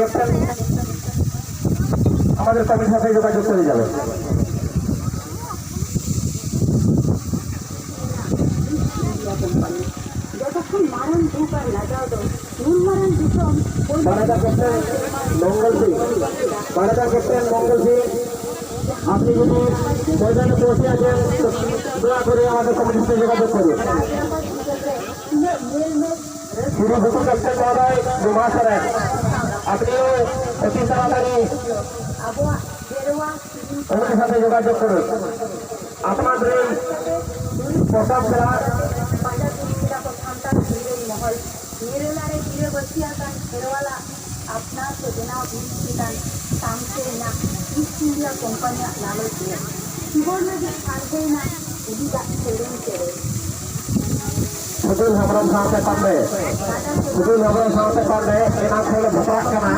Captain আমাদের কমিটির সাথে যোগাযোগ করে যাবেন। যতক্ষণ মারণ দুবার লাগাও দো নুন মারণ দিশম বারাদা ক্যাপ্টেন মঙ্গল সিং, বারাদা ক্যাপ্টেন মঙ্গল সিং, আপনি যদি ময়দানে পৌঁছে আছেন দয়া করে আমাদের কমিটির সাথে যোগাযোগ করুন। শুরু ভূতু ক্যাপ্টেন মহোদয় মহাশয়, আপনিও অতি তাড়াতাড়ি কমিটির সাথে যোগাযোগ করুন। আপনাদের প্রথম খেলা মহল নিরলারে ফিরে বসিয়াকান ফেরওয়ালা আপনার যোজনাও বিস্তান সামসেনা ইস্ট ইন্ডিয়া কোম্পানি নামে দিয়ে সুবর্ণজি সার্ভেনা উদিদা ছেড়েন ছেড়ে শুধু হেমরম সাথে পারবে, শুধু হেমরম সাথে পারবে এ নাম হলো ভোটার কেনা